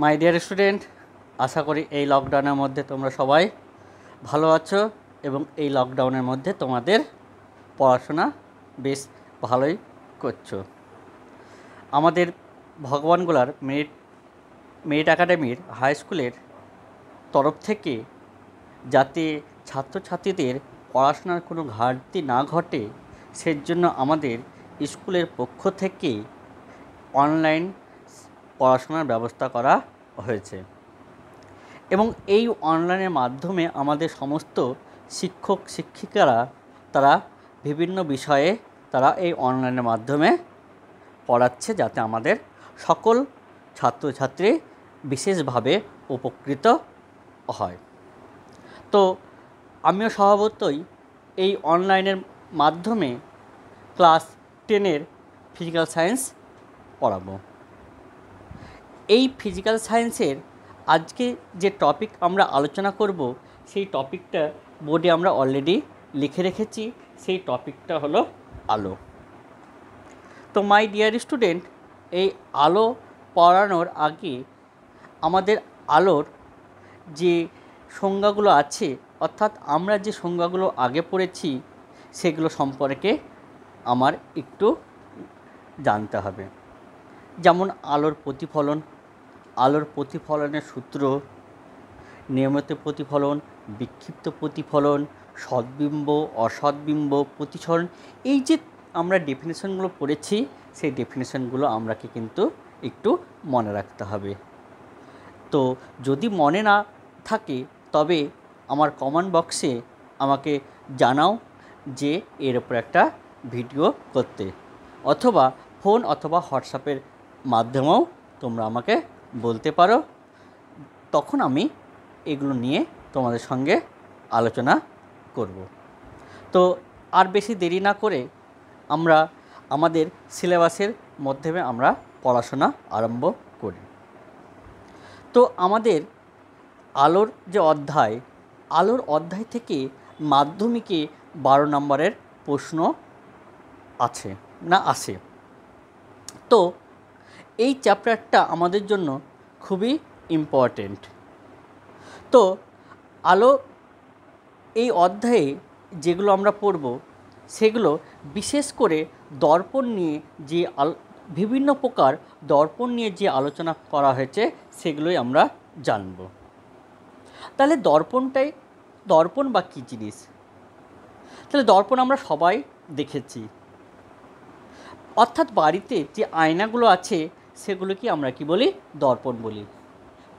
My dear student, আশা করি এই লকডাউনের মধ্যে তোমরা সবাই ভালো আছো এবং এই লকডাউনের মধ্যে তোমাদের পড়াশোনা বেশ ভালোই করছো। আমাদের ভগবানগোলার মেরিট একাডেমির হাই স্কুলের তরফ থেকে যাতে ছাত্রছাত্রীদের পড়াশোনার কোনো ঘাটতি না ঘটে সেজন্য আমাদের স্কুলের পক্ষ থেকে অনলাইন পড়াশোনার ব্যবস্থা করা হয়েছে এবং এই অনলাইনের মাধ্যমে আমাদের সমস্ত শিক্ষক শিক্ষিকারা তারা বিভিন্ন বিষয়ে তারা এই অনলাইনের মাধ্যমে পড়াচ্ছে যাতে আমাদের সকল ছাত্রছাত্রী বিশেষভাবে উপকৃত হয়। তো আমিও স্বভাবতই এই অনলাইনের মাধ্যমে ক্লাস 10-এর ফিজিক্যাল সায়েন্স পড়াবো। এই ফিজিক্যাল সায়েন্সের আজকে যে টপিক আমরা আলোচনা করব সেই টপিকটা বোর্ডে আমরা অলরেডি লিখে রেখেছি। সেই টপিকটা হলো আলো। তো মাই ডিয়ার স্টুডেন্ট, এই আলো পড়ানোর আগে আমাদের আলোর যে সংজ্ঞাগুলো আছে, অর্থাৎ আমরা যে সংজ্ঞাগুলো আগে পড়েছি সেগুলো সম্পর্কে আমার একটু জানতে হবে। যেমন আলোর প্রতিফলন, আলোর প্রতিফলনের সূত্র, নিয়মিত প্রতিফলন, বিক্ষিপ্ত প্রতিফলন, সদ্বিম্ব, অসদ্বিম্ব, প্রতিসরণ, এই যে আমরা ডেফিনেশনগুলো পড়েছি সেই ডেফিনেশনগুলো আমরাকে কিন্তু একটু মনে রাখতে হবে। তো যদি মনে না থাকে তবে আমার কমেন্ট বক্সে আমাকে জানাও যে এর উপর একটা ভিডিও করতে, অথবা ফোন অথবা হোয়াটসঅ্যাপের মাধ্যমেও তোমরা আমাকে বলতে পারো। তখন আমি এগুলো নিয়ে তোমাদের সঙ্গে আলোচনা করব। তো আর বেশি দেরি না করে আমরা আমাদের সিলেবাসের মাধ্যমে আমরা পড়াশোনা আরম্ভ করি। তো আমাদের আলোর যে অধ্যায়, আলোর অধ্যায় থেকে মাধ্যমিকে 12 নম্বরের প্রশ্ন আসে। তো এই চ্যাপ্টারটা আমাদের জন্য খুবই ইম্পর্টেন্ট। তো আলো এই অধ্যায়ে যেগুলো আমরা পড়ব সেগুলো বিশেষ করে দর্পণ নিয়ে যে বিভিন্ন প্রকার দর্পণ নিয়ে যে আলোচনা করা হয়েছে সেগুলোই আমরা জানব। তাহলে দর্পণ বা কী জিনিস? তাহলে দর্পণ আমরা সবাই দেখেছি, অর্থাৎ বাড়িতে যে আয়নাগুলো আছে সেগুলোকে আমরা কি বলি? দর্পণ বলি।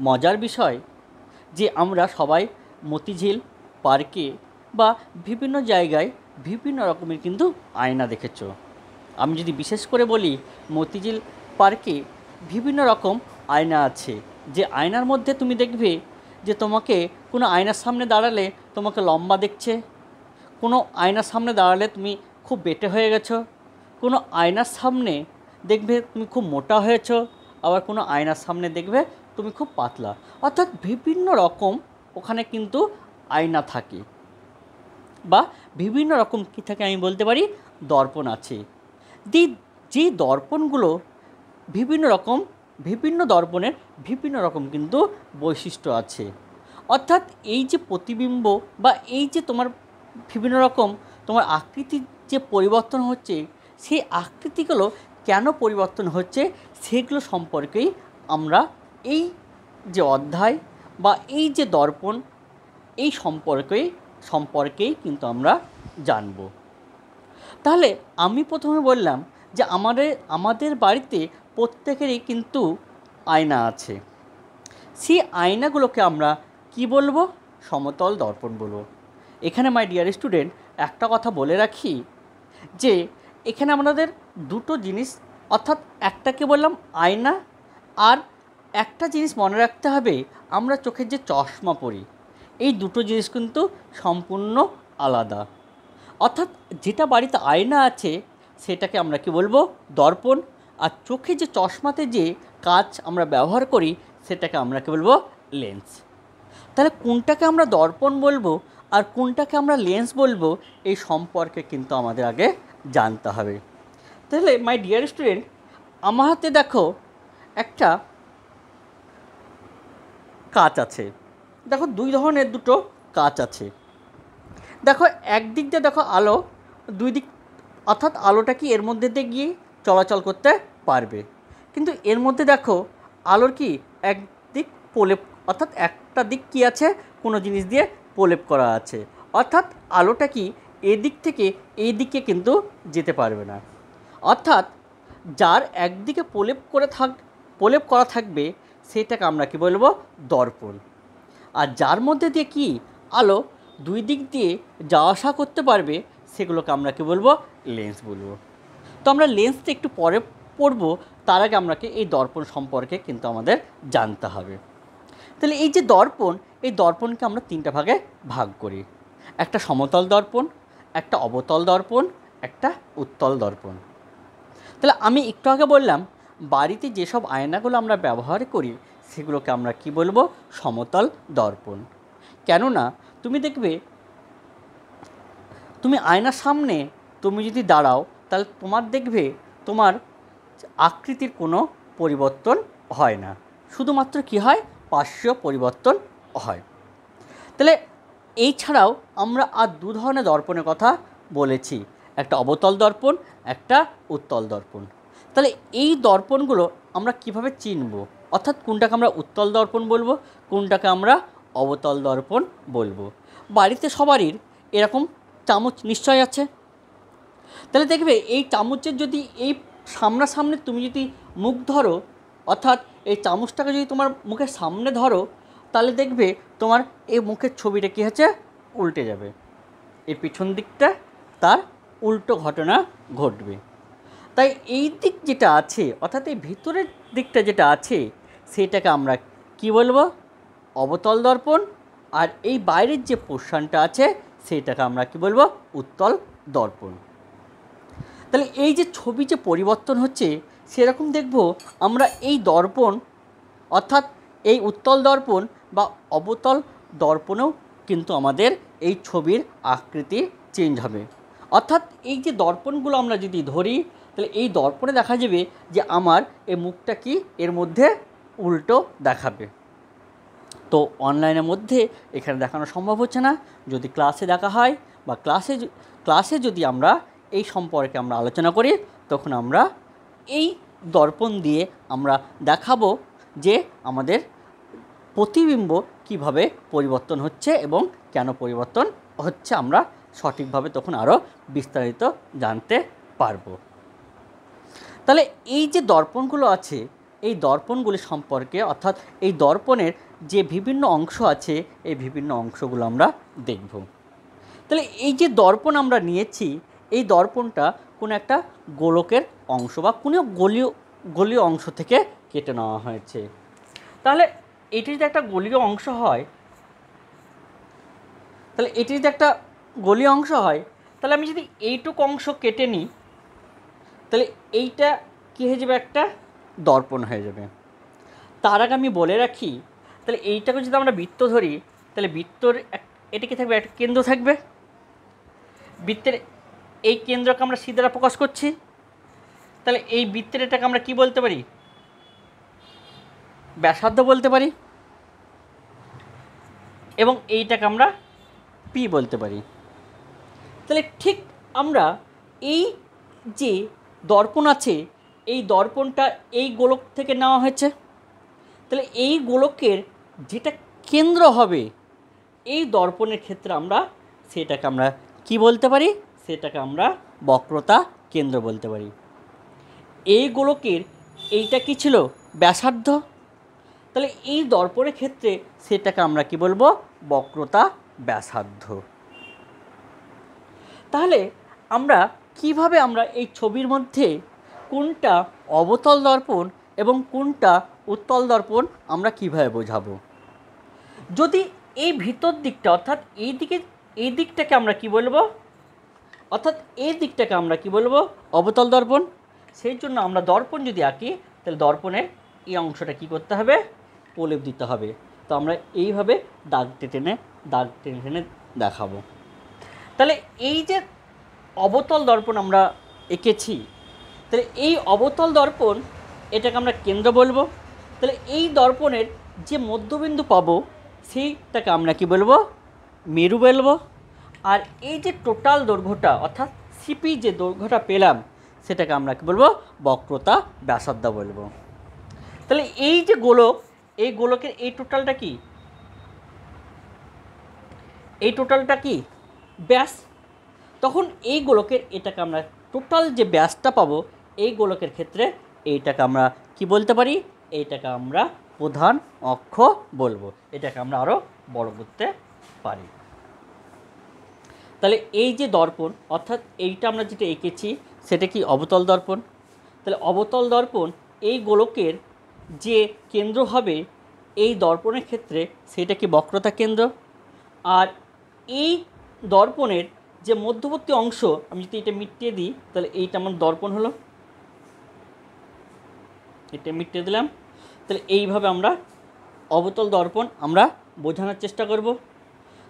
মজার বিষয় যে আমরা সবাই মতিঝিল পার্কে বা বিভিন্ন জায়গায় বিভিন্ন রকমের কিন্তু আয়না দেখেছ। আমি যদি বিশেষ করে বলি, মতিঝিল পার্কে বিভিন্ন রকম আয়না আছে, যে আয়নার মধ্যে তুমি দেখবে যে তোমাকে কোনো আয়নার সামনে দাঁড়ালে তোমাকে লম্বা দেখছে, কোনো আয়নার সামনে দাঁড়ালে তুমি খুব বেটে হয়ে গেছো, কোনো আয়নার সামনে দেখবে তুমি খুব মোটা হয়েছো, আবার কোনো আয়নার সামনে দেখবে তুমি খুব পাতলা। অর্থাৎ বিভিন্ন রকম ওখানে কিন্তু আয়না থাকে বা বিভিন্ন রকম কী থাকে আমি বলতে পারি দর্পণ আছে। যেই দর্পণগুলো বিভিন্ন দর্পণের বিভিন্ন রকম কিন্তু বৈশিষ্ট্য আছে। অর্থাৎ এই যে প্রতিবিম্ব বা এই যে তোমার বিভিন্ন রকম তোমার আকৃতির যে পরিবর্তন হচ্ছে, সেই আকৃতিগুলো কেন পরিবর্তন হচ্ছে সেগুলো সম্পর্কেই আমরা এই যে অধ্যায় বা এই যে দর্পণ এই সম্পর্কেই কিন্তু আমরা জানব। তাহলে আমি প্রথমে বললাম যে আমাদের বাড়িতে প্রত্যেকেরই কিন্তু আয়না আছে। সেই আয়নাগুলোকে আমরা কি বলবো? সমতল দর্পণ বলবো। এখানে মাই ডিয়ার স্টুডেন্ট একটা কথা বলে রাখি যে এখানে আমাদের দুটো জিনিস, অর্থাৎ একটাকে বললাম আয়না, আর একটা জিনিস মনে রাখতে হবে, আমরা চোখের যে চশমা পরি এই দুটো জিনিস কিন্তু সম্পূর্ণ আলাদা। অর্থাৎ যেটা বাড়িতে আয়না আছে সেটাকে আমরা কি বলবো? দর্পণ। আর চোখে যে চশমাতে যে কাঁচ আমরা ব্যবহার করি সেটাকে আমরা কি বলবো? লেন্স। তাহলে কোনটাকে আমরা দর্পণ বলবো আর কোনটাকে আমরা লেন্স বলবো এই সম্পর্কে কিন্তু আমাদের আগে জানতে হবে। তাহলে মাই ডিয়ার স্টুডেন্ট, আমার হাতে দেখো একটা কাচ আছে, দেখো দুই ধরনের দুটো কাচ আছে। দেখো একদিক দিয়ে দেখো আলো, দুই দিক, অর্থাৎ আলোটা কি এর মধ্যে দিয়ে গিয়ে চলাচল করতে পারবে, কিন্তু এর মধ্যে দেখো আলোর কি একদিক প্রলেপ, অর্থাৎ একটা দিক কি আছে, কোনো জিনিস দিয়ে প্রলেপ করা আছে, অর্থাৎ আলোটা কি এদিক থেকে এই দিকে কিন্তু যেতে পারবে না। অর্থাৎ যার একদিকে প্রলেপ করা থাকবে সেটাকে আমরা কি বলবো, দর্পণ। আর যার মধ্যে দিয়ে কি আলো দুই দিক দিয়ে যাওয়া আসা করতে পারবে সেগুলোকে আমরা কি বলবো, লেন্স বলবো। তো আমরা লেন্সটা একটু পরে পড়বো, তার আগে আমাকে এই দর্পণ সম্পর্কে কিন্তু আমাদের জানতে হবে। তাহলে এই যে দর্পণ, এই দর্পণকে আমরা তিনটা ভাগে ভাগ করি, একটা সমতল দর্পণ, একটা অবতল দর্পণ, একটা উত্তল দর্পণ। তাহলে আমি একটু আগে বললাম বাড়িতে যেসব আয়নাগুলো আমরা ব্যবহার করি সেগুলোকে আমরা কি বলবো, সমতল দর্পণ। কেননা তুমি দেখবে তুমি আয়নার সামনে তুমি যদি দাঁড়াও তাহলে তোমার দেখবে তোমার আকৃতির কোনো পরিবর্তন হয় না, শুধুমাত্র কি হয়, পার্শ্বীয় পরিবর্তন হয়। তাহলে এই ছাড়াও আমরা আর দু ধরনের দর্পণের কথা বলেছি, একটা অবতল দর্পণ, একটা উত্তল দর্পণ। তাহলে এই দর্পণগুলো আমরা কিভাবে চিনব, অর্থাৎ কোনটাকে আমরা উত্তল দর্পণ বলবো, কোনটাকে আমরা অবতল দর্পণ বলবো। বাড়িতে সবারই এরকম চামচ নিশ্চয় আছে। তাহলে দেখবে এই চামচের যদি এই সামনাসামনি তুমি যদি মুখ ধরো, অর্থাৎ এই চামচটাকে যদি তোমার মুখের সামনে ধরো, তাহলে দেখবে তোমার এই মুখের ছবিটা কী হচ্ছে, উল্টে যাবে, এই পিছন দিকটা তার উল্টো ঘটনা ঘটবে। তাই এই দিক যেটা আছে, অর্থাৎ এই ভিতরের দিকটা যেটা আছে সেটাকে আমরা কি বলবো, অবতল দর্পণ। আর এই বাইরের যে পোর্শনটা আছে সেটাকে আমরা কি বলবো, উত্তল দর্পণ। তাহলে এই যে ছবি যে পরিবর্তন হচ্ছে সেরকম দেখব আমরা এই দর্পণ, অর্থাৎ এই উত্তল দর্পণ বা অবতল দর্পণেও কিন্তু আমাদের এই ছবির আকৃতি চেঞ্জ হবে। অর্থাৎ এই যে দর্পণগুলো আমরা যদি ধরি তাহলে এই দর্পণে দেখা যাবে যে আমার এই মুখটা কি এর মধ্যে উল্টো দেখাবে। তো অনলাইনের মধ্যে এখানে দেখানো সম্ভব হচ্ছে না, যদি ক্লাসে দেখা হয় বা ক্লাসে যদি আমরা এই সম্পর্কে আমরা আলোচনা করি তখন আমরা এই দর্পণ দিয়ে আমরা দেখাবো যে আমাদের প্রতিবিম্ব কিভাবে পরিবর্তন হচ্ছে এবং কেন পরিবর্তন হচ্ছে, আমরা সঠিকভাবে তখন আরও বিস্তারিত জানতে পারবো। তাহলে এই যে দর্পণগুলো আছে এই দর্পণগুলি সম্পর্কে, অর্থাৎ এই দর্পণের যে বিভিন্ন অংশ আছে এই বিভিন্ন অংশগুলো আমরা দেখব। তাহলে এই যে দর্পণ আমরা নিয়েছি এই দর্পণটা কোনো একটা গোলকের অংশ বা কোনো গলীয় অংশ থেকে কেটে নেওয়া হয়েছে। তাহলে এটি যদি একটা গলীয় অংশ হয়, তাহলে এটি যদি একটা গলীয় অংশ হয় তাহলে আমি যদি এইটুকু অংশ কেটে নিই তাহলে এইটা কী হয়ে যাবে, একটা দর্পণ হয়ে যাবে। তার আগে আমি বলে রাখি, তাহলে এইটাকে যদি আমরা বৃত্ত ধরি তাহলে বৃত্তর এটা কি থাকবে, একটা কেন্দ্র থাকবে, বৃত্তের এই কেন্দ্রকে আমরা সি দ্বারা প্রকাশ করছি। তাহলে এই বৃত্তের এটাকে আমরা কি বলতে পারি, ব্যাসার্ধ বলতে পারি, এবং এইটাকে আমরা পি বলতে পারি। তাহলে ঠিক আমরা এই যে দর্পণ আছে এই দর্পণটা এই গোলক থেকে নেওয়া হয়েছে, তাহলে এই গোলকের যেটা কেন্দ্র হবে এই দর্পণের ক্ষেত্রে আমরা সেটাকে আমরা কি বলতে পারি, সেটাকে আমরা বক্রতা কেন্দ্র বলতে পারি। এই গোলকের এইটা কি ছিল, ব্যাসার্ধ, তাহলে এই দর্পণের ক্ষেত্রে সেটাকে আমরা কি বলবো, বক্রতা ব্যাসার্ধ। তাহলে আমরা কিভাবে আমরা এই ছবির মধ্যে কোনটা অবতল দর্পণ এবং কোনটা উত্তল দর্পণ আমরা কিভাবে বোঝাবো। যদি এই ভিতর দিকটা অর্থাৎ এই দিকটাকে আমরা কি বলবো, অর্থাৎ এই দিকটাকে আমরা কি বলবো, অবতল দর্পণ। সেই জন্য আমরা দর্পণ যদি আঁকি তাহলে দর্পণের এই অংশটা কি করতে হবে, প্রলেপ দিতে হবে। তো আমরা এইভাবে দাগ টেনে টেনে দেখাবো। তাহলে এই যে অবতল দর্পণ আমরা এঁকেছি, তাহলে এই অবতল দর্পণ এটাকে আমরা কেন্দ্র বলবো। তাহলে এই দর্পণের যে মধ্যবিন্দু পাবো সেইটাকে আমরা কি বলবো, মেরু বলবো। আর এই যে টোটাল দৈর্ঘ্যটা অর্থাৎ সিপি যে দৈর্ঘ্যটা পেলাম সেটাকে আমরা কি বলবো, বক্রতা ব্যাসার্ধ বলবো। তাহলে এই যে গোলক, এই গোলকের এই টোটালটা কি, এই টোটালটা কি ব্যাস। তখন এই গোলকের এটাকে আমরা টোটাল যে ব্যাসটা পাবো এই গোলকের ক্ষেত্রে এইটাকে আমরা কি বলতে পারি, এইটাকে আমরা প্রধান অক্ষ বলবো। এটাকে আমরা আরও বড় করতে পারি। তাহলে এই যে দর্পণ অর্থাৎ এইটা আমরা যেটা এঁকেছি সেটা কি অবতল দর্পণ। তাহলে অবতল দর্পণ এই গোলকের যে কেন্দ্র হবে এই দর্পণের ক্ষেত্রে সেটা কি বক্রতা কেন্দ্র। আর এই দর্পণের যে মধ্যবর্তী অংশ আমি যদি এটা মিটিয়ে দিই তাহলে এইটা আমার দর্পণ হলো, এটা মিটিয়ে দিলাম। তাহলে এইভাবে আমরা অবতল দর্পণ আমরা বোঝানোর চেষ্টা করব।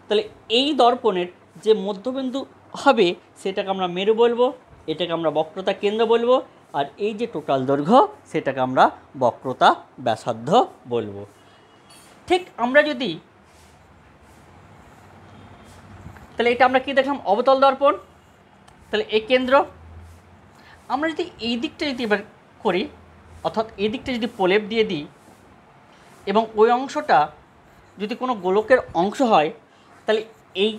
তাহলে এই দর্পণের যে মধ্যবিন্দু হবে সেটাকে আমরা মেরু বলবো, এটাকে আমরা বক্রতা কেন্দ্র বলবো। আর এই যে টোটাল দৈর্ঘ্য সেটাকে আমরা বক্রতা ব্যাসার্ধ বলবো। ঠিক আমরা যদি তাহলে এটা আমরা কি দেখলাম, অবতল দর্পণ। তাহলে এই কেন্দ্র আমরা যদি এই দিকটা যদি এবার করি অর্থাৎ এই দিকটা যদি প্রলেপ দিয়ে দিই এবং ওই অংশটা যদি কোনো গোলকের অংশ হয় তাহলে এই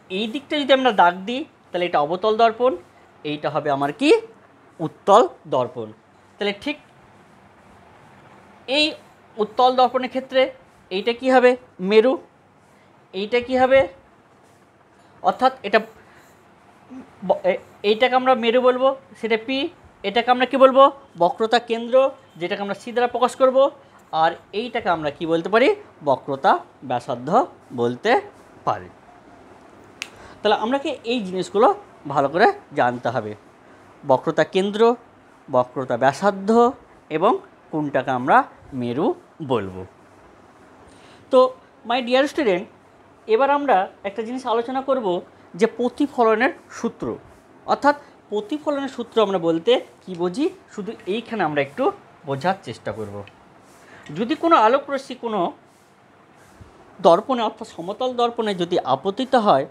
এই দিকটা যদি আমরা দাগ দিই তাহলে এটা অবতল দর্পণ, এইটা হবে আমার কি উত্তল দর্পণ। তাহলে ঠিক এই উত্তল দর্পণের ক্ষেত্রে এইটা কি হবে মেরু, এইটা কি হবে অর্থাৎ এটা এইটাকে আমরা মেরু বলবো সেটা পি, এটাকে আমরা কি বলবো বক্রতা কেন্দ্র যেটাকে আমরা সি দ্বারা প্রকাশ করব। আর এইটাকে আমরা কি বলতে পারি, বক্রতা ব্যাসার্ধ বলতে পারি। তাহলে আমরাকে এই জিনিসগুলো ভালো করে জানতে হবে, বক্রতা কেন্দ্র, বক্রতা ব্যাসার্ধ এবং কোনটাকে আমরা মেরু বলবো। তো মাই ডিয়ার স্টুডেন্ট, এবার আমরা একটা জিনিস আলোচনা করব যে প্রতিফলনের সূত্র। অর্থাৎ প্রতিফলনের সূত্র আমরা বলতে কি বুঝি শুধু এইখানে আমরা একটু বোঝার চেষ্টা করব। যদি কোনো আলোকরশ্মি কোনো দর্পণে অর্থাৎ সমতল দর্পণে যদি আপতিত হয়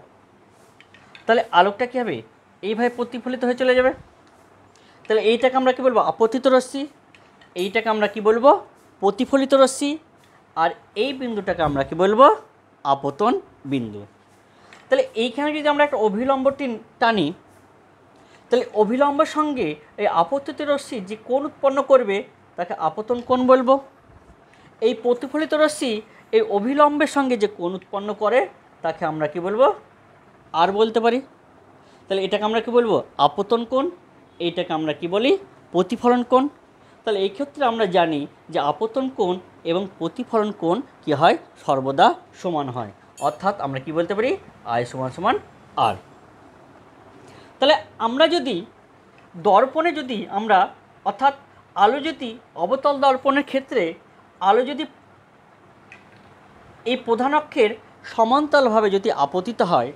তাহলে আলোকটা কী হবে, এইভাবে প্রতিফলিত হয়ে চলে যাবে। তাহলে এইটাকে আমরা কী বলবো, আপতিত রশ্মি। এইটাকে আমরা কি বলবো, প্রতিফলিত রশ্মি। আর এই বিন্দুটাকে আমরা কি বলবো, আপতন বিন্দু। তাহলে এইখানে যদি আমরা একটা অভিলম্ব টানি তাহলে অভিলম্বের সঙ্গে এই আপতিত রশ্মি যে কোণ উৎপন্ন করবে তাকে আপতন কোণ বলবো। এই প্রতিফলিত রশ্মি এই অভিলম্বের সঙ্গে যে কোণ উৎপন্ন করে তাকে আমরা কি বলবো, আর বলতে পারি। তাহলে এটাকে আমরা কি বলবো, আপতন কোণ। এইটাকে আমরা কি বলি, প্রতিফলন কোণ। তাহলে এই ক্ষেত্রে আমরা জানি যে আপতন কোণ এবং প্রতিফলন কোণ কি হয়, সর্বদা সমান হয়। অর্থাৎ আমরা কি বলতে পারি, আই সমান সমান আর। তাহলে আমরা যদি দর্পণে যদি আমরা অর্থাৎ আলো যদি অবতল দর্পণের ক্ষেত্রে আলো যদি এই প্রধান অক্ষের সমান্তরালভাবে যদি আপতিত হয়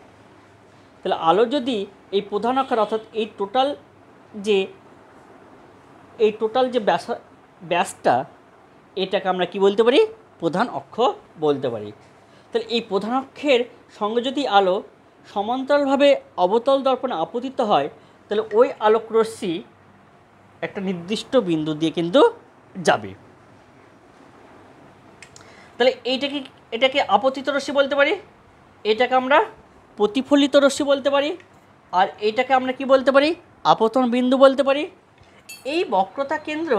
তাহলে আলো যদি এই প্রধান অক্ষের অর্থাৎ এই টোটাল যে ব্যাসটা এটাকে আমরা কি বলতে পারি, প্রধান অক্ষ বলতে পারি। তাহলে এই প্রধান অক্ষের সঙ্গে যদি আলো সমান্তরালভাবে অবতল দর্পণে আপতিত হয় তাহলে ওই আলোক রশ্মি একটা নির্দিষ্ট বিন্দু দিয়ে কিন্তু যাবে। তাহলে এটাকে আপতিত রশ্মি বলতে পারি, এটাকে আমরা প্রতিফলিত রশ্মি বলতে পারি, আর এইটাকে আমরা কি বলতে পারি, আপতন বিন্দু বলতে পারি। এই বক্রতা কেন্দ্র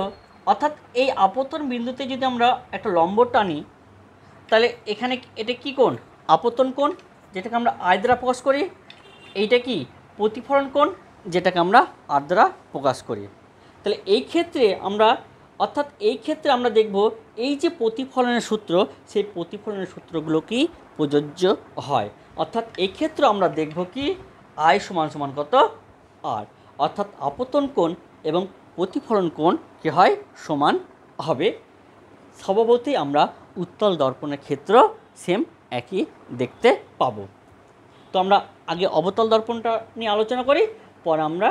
অর্থাৎ এই আপতন বিন্দুতে যদি আমরা একটা লম্ব টানি তাহলে এখানে এটা কি কোণ, আপতন কোণ যেটাকে আমরা আই দ্বারা প্রকাশ করি। এইটা কি প্রতিফলন কোণ যেটাকে আমরা আর দ্বারা প্রকাশ করি। তাহলে এই ক্ষেত্রে আমরা দেখব এই যে প্রতিফলনের সূত্র সেই প্রতিফলনের সূত্রগুলো কি প্রযোজ্য হয়। অর্থাৎ এই ক্ষেত্রে আমরা দেখব কি আই সমান সমান কত আর, অর্থাৎ আপতন কোণ এবং প্রতিফলন কোণ কি হয়, সমান হবে। স্বভাবতই আমরা উত্তল দর্পণের ক্ষেত্র সেম একই দেখতে পাবো। তো আমরা আগে অবতল দর্পণটা নিয়ে আলোচনা করি, পরে আমরা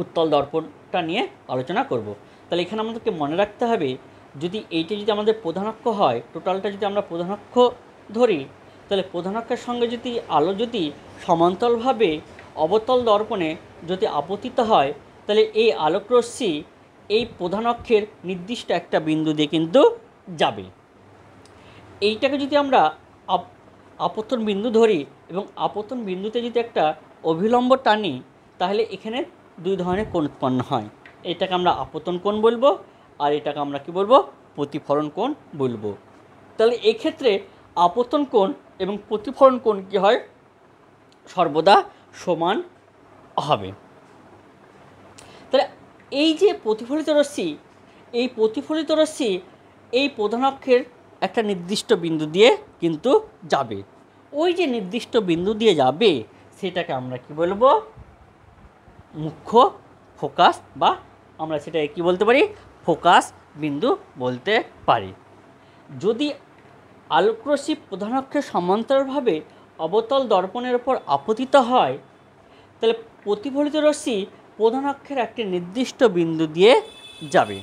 উত্তল দর্পণটা নিয়ে আলোচনা করব। তাহলে এখানে আমাদেরকে মনে রাখতে হবে যদি এইটা যদি আমাদের প্রধানাক্ষ হয়, টোটালটা যদি আমরা প্রধানাক্ষ ধরি, তাহলে প্রধানাক্ষের সঙ্গে যদি আলো যদি সমান্তরালভাবে অবতল দর্পণে যদি আপতিত হয়, তাহলে এই আলোকরশ্মি এই প্রধানাক্ষের নির্দিষ্ট একটা বিন্দু দিয়ে কিন্তু যাবে। এইটাকে যদি আমরা আপতন বিন্দু ধরি এবং আপতন বিন্দুতে যদি একটা অভিলম্ব টানি, তাহলে এখানে দুই ধরনের কোণ উৎপন্ন হয়। এটাকে আমরা আপতন কোণ বলবো, আর এটাকে আমরা কি বলবো, প্রতিফলন কোণ বলবো। তাহলে এক্ষেত্রে আপতন কোণ এবং প্রতিফলন কোণ কী হয়, সর্বদা সমান হবে। তাহলে এই যে প্রতিফলিত রশ্মি, এই প্রতিফলিত রশ্মি এই প্রধানাক্ষের একটা নির্দিষ্ট বিন্দু দিয়ে কিন্তু যাবে। ওই যে নির্দিষ্ট বিন্দু দিয়ে যাবে সেটাকে আমরা কি বলবো, মুখ্য ফোকাস, বা আমরা সেটাকে কি বলতে পারি, ফোকাস বিন্দু বলতে পারি। যদি আলোকরশ্মি প্রধানাক্ষের সমান্তরালভাবে অবতল দর্পণের ওপর আপতিত হয়, তাহলে প্রতিফলিত রশ্মি প্রধানাক্ষের একটি নির্দিষ্ট বিন্দু দিয়ে যাবে।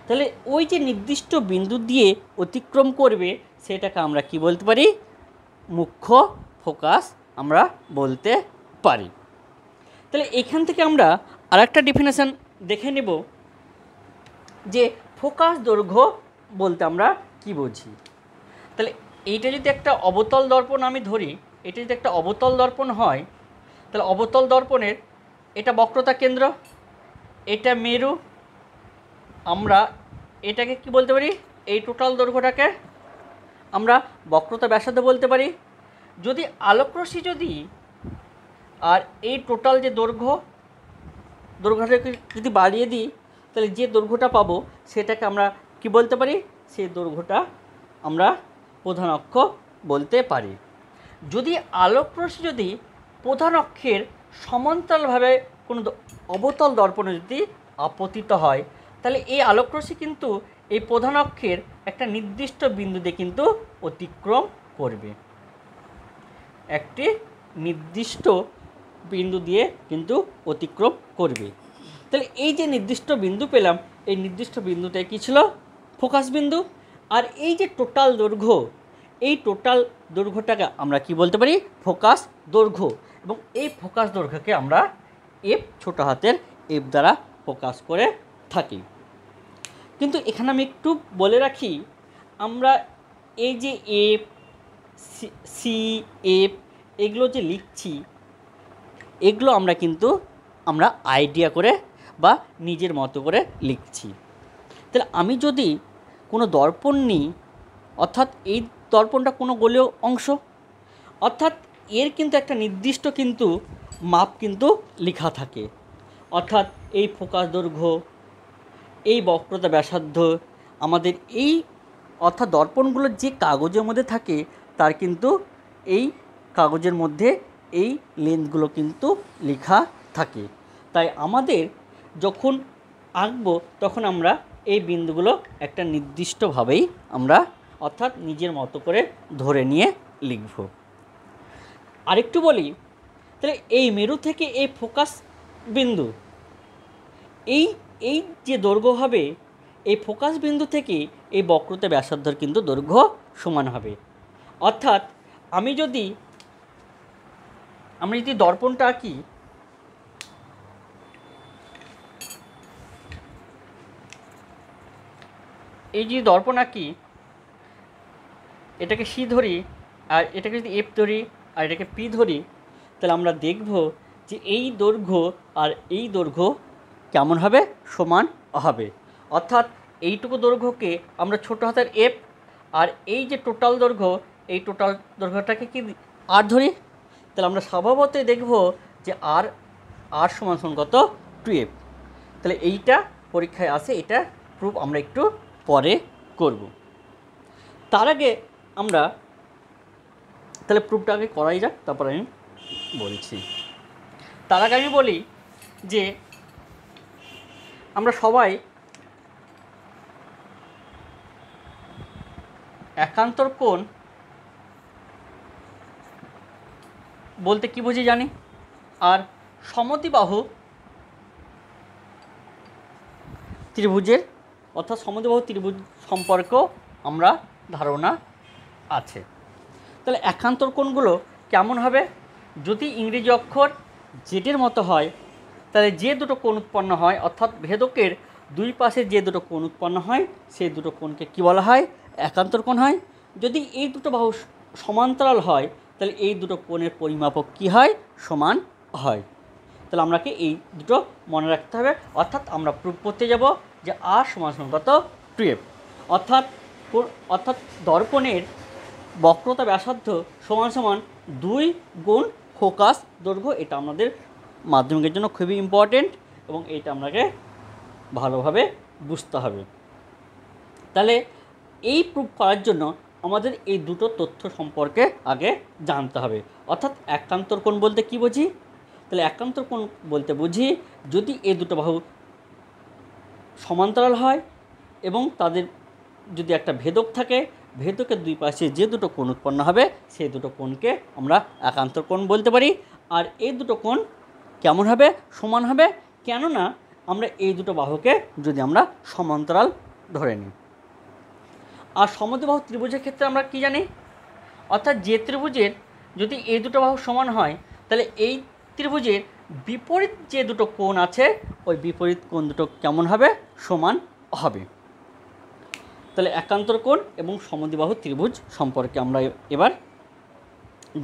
তাহলে ওই যে নির্দিষ্ট বিন্দু দিয়ে অতিক্রম করবে সেটাকে আমরা কি বলতে পারি, মুখ্য ফোকাস আমরা বলতে পারি। তাহলে এখান থেকে আমরা আরেকটা ডেফিনেশন দেখে নেব যে ফোকাস দৈর্ঘ্য বলতে আমরা কি বুঝি। তাহলে এইটা যদি একটা অবতল দর্পণ আমি ধরি, এটা যদি একটা অবতল দর্পণ হয়, তাহলে অবতল দর্পণের এটা বক্রতা কেন্দ্র, এটা মেরু, আমরা এটাকে কি বলতে পারি, এই টোটাল দৈর্ঘ্যটাকে আমরা বক্রতা ব্যাসার্ধ বলতে পারি। যদি আলোকরশ্মি যদি আর এই টোটাল যে দৈর্ঘ্যটাকে যদি বাড়িয়ে দিই, তাহলে যে দৈর্ঘ্যটা পাবো সেটাকে আমরা কি বলতে পারি, সেই দৈর্ঘ্যটা আমরা প্রধান অক্ষ বলতে পারি। যদি আলোকরশ্মি যদি প্রধান অক্ষের সমান্তরালভাবে কোনো অবতল দর্পণে যদি আপতিত হয়, তাহলে এই আলোকরশ্মি কিন্তু এই প্রধান অক্ষের একটা নির্দিষ্ট বিন্দু দিয়ে কিন্তু অতিক্রম করবে, একটি নির্দিষ্ট বিন্দু দিয়ে কিন্তু অতিক্রম করবে। তাহলে এই যে নির্দিষ্ট বিন্দু পেলাম, এই নির্দিষ্ট বিন্দুটাই কী ছিল, ফোকাস বিন্দু। আর এই যে টোটাল দৈর্ঘ্য, এই টোটাল দৈর্ঘ্যটাকে আমরা কি বলতে পারি, ফোকাস দৈর্ঘ্য। এবং এই ফোকাস দৈর্ঘ্যকে আমরা এফ, ছোট হাতের এফ দ্বারা প্রকাশ করে থাকি। কিন্তু এখানে আমি একটু বলে রাখি, আমরা এই যে এফ, সি, এফ এগুলো যে লিখছি, এগুলো আমরা আইডিয়া করে বা নিজের মতো করে লিখছি। তাহলে আমি যদি কোনো দর্পণ নিই, অর্থাৎ এই দর্পণটা কোনো গোলীয় অংশ, অর্থাৎ এর কিন্তু একটা নির্দিষ্ট কিন্তু মাপ কিন্তু লেখা থাকে, অর্থাৎ এই ফোকাস দৈর্ঘ্য, এই বক্রতা ব্যাসার্ধ, আমাদের এই অর্থাৎ দর্পণগুলো যে কাগজের মধ্যে থাকে তার কিন্তু এই কাগজের মধ্যে এই লেন্থগুলো কিন্তু লেখা থাকে। তাই আমাদের যখন আঁকবো তখন আমরা এই বিন্দুগুলো একটা নির্দিষ্টভাবেই আমরা অর্থাৎ নিজের মতো করে ধরে নিয়ে লিখব। আরেকটু বলি, তাহলে এই মেরু থেকে এই ফোকাস বিন্দু, এই যে দৈর্ঘ্য হবে, এই ফোকাস বিন্দু থেকে এই বক্রতা ব্যাসার্ধর কিন্তু দৈর্ঘ্য সমান হবে। অর্থাৎ আমি যদি দর্পণটা আঁকি, এই যে দর্পণ আঁকি, এটাকে সি ধরি আর এটাকে যদি এফ ধরি আর এটাকে পি ধরি, তাহলে আমরা দেখব যে এই দৈর্ঘ্য আর এই দৈর্ঘ্য কেমন হবে, সমান হবে। অর্থাৎ এইটুকু দৈর্ঘ্যকে আমরা ছোট হাতের এফ, আর এই যে টোটাল দৈর্ঘ্য, এই টোটাল দৈর্ঘ্যটাকে কি আর ধরি, তাহলে আমরা স্বভাবতই দেখব যে আর সমান কত, 2f। তাহলে এইটা পরীক্ষায় আসে, এটা প্রুফ আমরা একটু পরে করব। তার আগে আমরা তাহলে প্রুফটা আগে করাই যাক, তারপর আমি বলছি। তার আগে আমি বলি যে আমরা সবাই একান্তর কোণ বলতে কি বুঝি জানি, আর সমদ্বিবাহু ত্রিভুজের অর্থাৎ সমদ্বিবাহু ত্রিভুজ সম্পর্কেও আমরা ধারণা আছে। তাহলে একান্তর কোণগুলো কেমন হবে? যদি ইংরেজি অক্ষর জেডের মতো হয় তাহলে যে দুটো কোণ উৎপন্ন হয়, অর্থাৎ ভেদকের দুই পাশে যে দুটো কোণ উৎপন্ন হয় সেই দুটো কোণকে কী বলা হয়? একান্তর কোণ হয়। যদি এই দুটো বাহু সমান্তরাল হয় তাহলে এই দুটো কোণের পরিমাপক কী হয়? সমান হয়। তাহলে আমাকে এই দুটো মনে রাখতে হবে। অর্থাৎ আমরা প্রুফ করতে যাব যে আর সমান সমান কত? 2f। অর্থাৎ দর্পণের বক্রতা ব্যাসার্ধ সমান সমান 2 গুণ ফোকাস দৈর্ঘ্য। এটা আমাদের মাধ্যমিকের জন্য খুবই ইম্পর্টেন্ট এবং এইটা আপনাকে ভালোভাবে বুঝতে হবে। তাহলে এই প্রুফ করার জন্য আমাদের এই দুটো তথ্য সম্পর্কে আগে জানতে হবে। অর্থাৎ একান্তর কোণ বলতে কী বুঝি? তাহলে একান্তর কোণ বলতে বুঝি যদি এই দুটো বাহু সমান্তরাল হয় এবং তাদের যদি একটা ভেদক থাকে, ভেদকের দুই পাশে যে দুটো কোণ উৎপন্ন হবে সেই দুটো কোণকে আমরা একান্তর কোণ বলতে পারি। আর এই দুটো কোণ কেমন হবে? সমান হবে। কেননা আমরা এই দুটো বাহুকে যদি আমরা সমান্তরাল ধরে নিই। আর সমদ্বিবাহু ত্রিভুজের ক্ষেত্রে আমরা কি জানি? অর্থাৎ যে ত্রিভুজের যদি এই দুটো বাহু সমান হয় তাহলে এই ত্রিভুজের বিপরীত যে দুটো কোণ আছে ওই বিপরীত কোণ দুটো কেমন হবে? সমান হবে। তাহলে একান্তর কোণ এবং সমদ্বিবাহু ত্রিভুজ সম্পর্কে আমরা এবার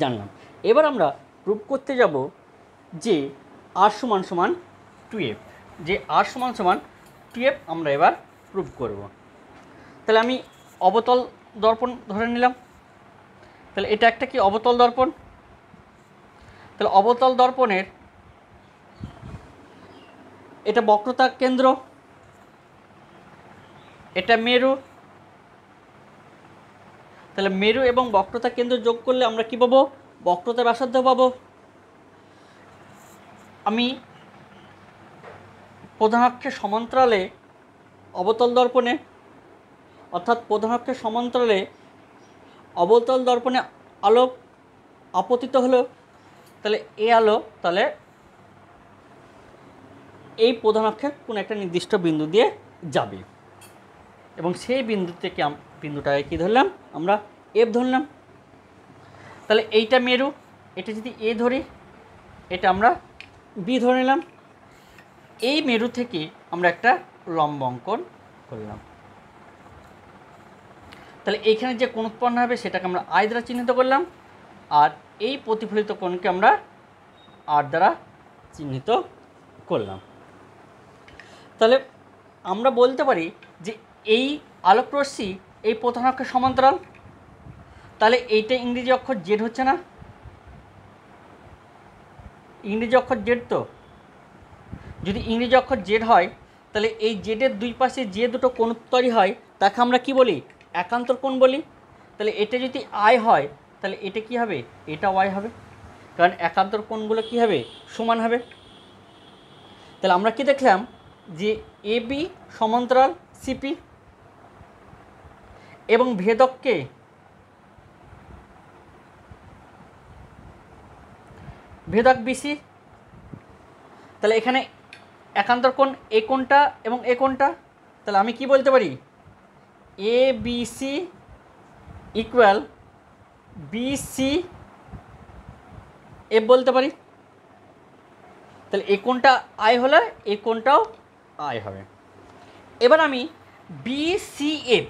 জানলাম। এবার আমরা প্রুফ করতে যাব যে আর সমান সমান 2f, যে আর সমান সমান 2f আমরা এবার প্রুফ করব। তাহলে আমি অবতল দর্পণ ধরে নিলাম। তাহলে এটা একটা কি? অবতল দর্পণ। তাহলে অবতল দর্পণের এটা বক্রতা কেন্দ্র, এটা মেরু। তাহলে মেরু এবং বক্রতা কেন্দ্র যোগ করলে আমরা কি পাবো? বক্রতা ব্যাসার্ধ পাবো। আমি প্রধান অক্ষের সমান্তরালে অবতল দর্পণে, অর্থাৎ প্রধান অক্ষের সমান্তরালে অবতল দর্পণে আলো আপতিত হলো, তাহলে এই আলো তাহলে এই প্রধান অক্ষের কোনো একটা নির্দিষ্ট বিন্দু দিয়ে যাবে এবং সেই বিন্দু থেকে বিন্দুটাকে কী ধরলাম? আমরা এফ ধরলাম। তাহলে এইটা মেরু, এটা যদি এ ধরি, এটা আমরা বি ধরে নিলাম। এই মেরু থেকে আমরা একটা লম্ব অঙ্কন করলাম। তাহলে এইখানে যে কোণ উৎপন্ন হবে সেটাকে আমরা আই দ্বারা চিহ্নিত করলাম, আর এই প্রতিফলিত কোণকে আমরা আর দ্বারা চিহ্নিত করলাম। তাহলে আমরা বলতে পারি যে এই আলোকরশ্মি এই প্রধান অক্ষের সমান্তরাল। তাহলে এইটা ইংরেজি অক্ষর জেড হচ্ছে না? ইংরেজি অক্ষর জেড। তো যদি ইংরেজি অক্ষর জেড হয় তাহলে এই জেডের দুই পাশে যে দুটো কোণ তৈরি হয় তাকে আমরা কি বলি? একান্তর কোণ বলি। তাহলে এটা যদি আই হয় তাহলে এটা কি হবে? এটা ওয়াই হবে, কারণ একান্তর কোণগুলো কি হবে? সমান হবে। তাহলে আমরা কি দেখলাম? যে এ বি সমান্তরাল সিপি এবং ভেদককে ভেদক বিসি। তাহলে এখানে একান্তর কোণ এ কোণটা এবং এ কোণটা। তাহলে আমি কি বলতে পারি? A B C equal BC F বলতে পারি। তাহলে এই কোণটা আই হলে এই কোণটাও আই হবে। এবার আমি বিসিএফ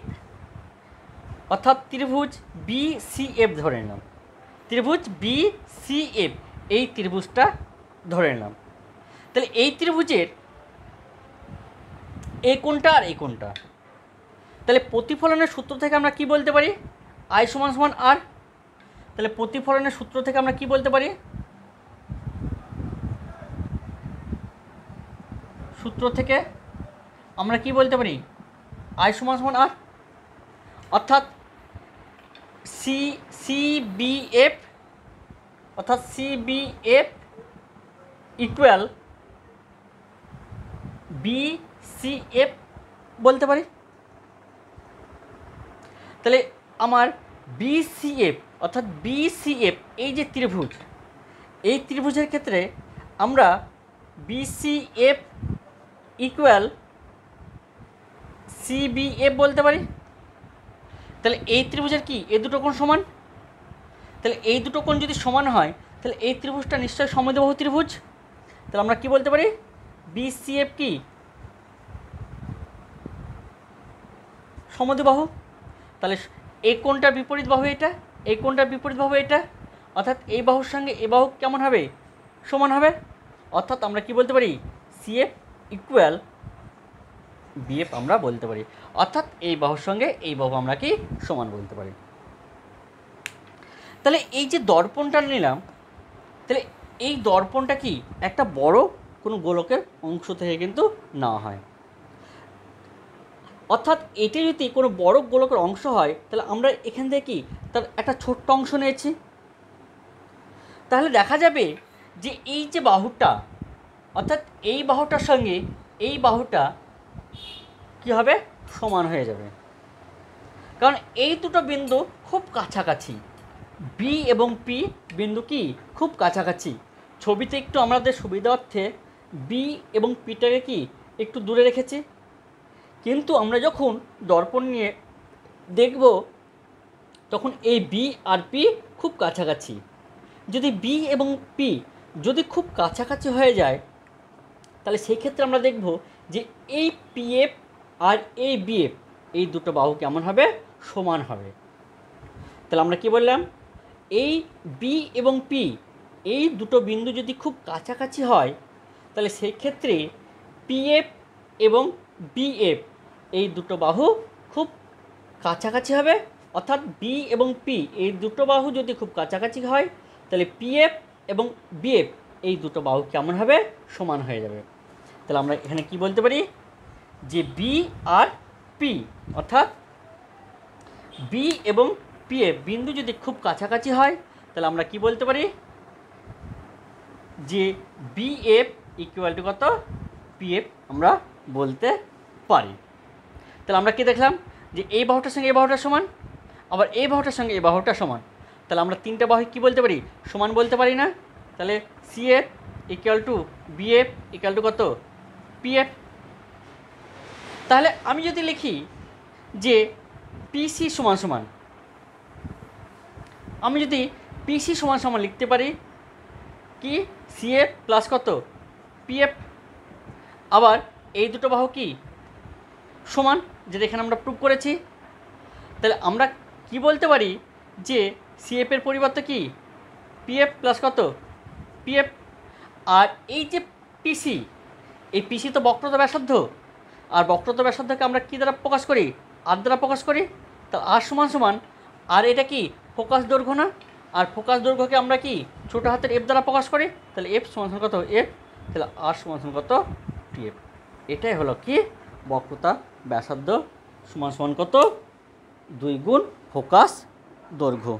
অর্থাৎ ত্রিভুজ বিসিএফ ধরে নিলাম। ত্রিভুজ বিসিএফ এই ত্রিভুজটা ধরে নিলাম। তাহলে এই ত্রিভুজের এই কোণটা আর এই কোণটা, তাহলে প্রতিফলনের সূত্র থেকে আমরা কি বলতে পারি? আই সমান সমান আর। তাহলে প্রতিফলনের সূত্র থেকে আমরা কি বলতে পারি? সূত্র থেকে আমরা কি বলতে পারি? আই সমান সমান আর। অর্থাৎ সিবিএফ অর্থাৎ সিবিএফ ইকুয়াল বিসিএফ বলতে পারি। তাহলে আমার বিসিএফ অর্থাৎ বিসিএফ এই যে ত্রিভুজ, এই ত্রিভুজের ক্ষেত্রে আমরা বিসিএফ ইকুয়াল CBF বলতে পারি। তাহলে এই ত্রিভুজের কি এই দুটো কোণ সমান? তাহলে এই দুটো কোণ যদি সমান হয় তাহলে এই ত্রিভুজটা নিশ্চয়ই সমদ্বিবাহু ত্রিভুজ। তাহলে আমরা কি বলতে পারি? BCF কি সমদ্বিবাহু। তাহলে এই কোণটার বিপরীত বাহু এটা, এই কোণটার বিপরীত বাহু এটা, অর্থাৎ এই বাহুর সঙ্গে এই বাহু কেমন হবে? সমান হবে। অর্থাৎ আমরা কি বলতে পারি? CF ইকুয়াল BF আমরা বলতে পারি। অর্থাৎ এই বাহুর সঙ্গে এই বাহু আমরা কি সমান বলতে পারি। তাহলে এই যে দর্পণটা নিলাম, তাহলে এই দর্পণটা কি একটা বড় কোনো গোলকের অংশ থেকে কিন্তু নেওয়া হয়। অর্থাৎ এটি যদি কোনো বড় গোলকের অংশ হয় তাহলে আমরা এখান থেকে কি তার একটা ছোট্ট অংশ নিয়েছি। তাহলে দেখা যাবে যে এই যে বাহুটা, অর্থাৎ এই বাহুটার সঙ্গে এই বাহুটা কি হবে? সমান হয়ে যাবে। কারণ এই দুটো বিন্দু খুব কাছাকাছি, B এবং P বিন্দু কি খুব কাছাকাছি। ছবিতে একটু আমাদের সুবিধার্থে B এবং Pটাকে কি একটু দূরে রেখেছি, কিন্তু আমরা যখন দর্পণ নিয়ে দেখব তখন এই B আর P খুব কাছাকাছি। যদি B এবং P যদি খুব কাছাকাছি হয়ে যায় তাহলে সেই ক্ষেত্রে আমরা দেখব যে এই PF আর এই BF এই দুটো বাহু কেমন হবে? সমান হবে। তাহলে আমরা কি বললাম? এই B এবং P এই দুটো বিন্দু যদি খুব কাছাকাছি হয় তাহলে সেই ক্ষেত্রে PF এবং BF এই দুটো বাহু খুব কাছাকাছি হবে। অর্থাৎ B এবং P এই দুটো বাহু যদি খুব কাছাকাছি হয় তাহলে PF এবং BF এই দুটো বাহু কেমন হবে? সমান হয়ে যাবে। তাহলে আমরা এখানে কি বলতে পারি? যে B আর P অর্থাৎ B এবং PF বিন্দু যদি খুব কাছাকাছি হয় তাহলে আমরা কি বলতে পারি? যে BF ইকুয়াল টু কত? PF আমরা বলতে পারি। তাহলে আমরা কি দেখলাম? যে এই বাহুটার সঙ্গে এই বাহুটা সমান, আবার এই বাহুটার সঙ্গে এই বাহুটা সমান। তাহলে আমরা তিনটা বাহু কি বলতে পারি? সমান বলতে পারি না? তাহলে CF equal to BF equal to কত? PF। তাহলে আমি যদি লিখি যে PC সমান সমান, আমি যদি PC সমান সমান লিখতে পারি কি CF প্লাস কত? PF। আবার এই দুটো বাহু কি সমান, যেটা এখানে আমরা প্রুভ করেছি। তাহলে আমরা কি বলতে পারি? যে CF এর পরিবর্তে কি PF প্লাস কত? PF। আর এই যে PC, এই PC তো বক্রতা ব্যাসার্ধ, আর বক্রতা ব্যাসার্ধকে আমরা কী দ্বারা প্রকাশ করি? আর দ্বারা প্রকাশ করি। তা আর সমান সমান, আর এটা কি ফোকাস দৈর্ঘ্য না? আর ফোকাস দৈর্ঘ্যকে আমরা কি ছোটো হাতের F দ্বারা প্রকাশ করি। তাহলে F সমান সমান কত? F। তাহলে আর সমান সমান কত? PF। এটাই হলো কি বক্রতা ব্যাসার্ধ সমান সমান কত? 2 গুণ ফোকাস দৈর্ঘ্য।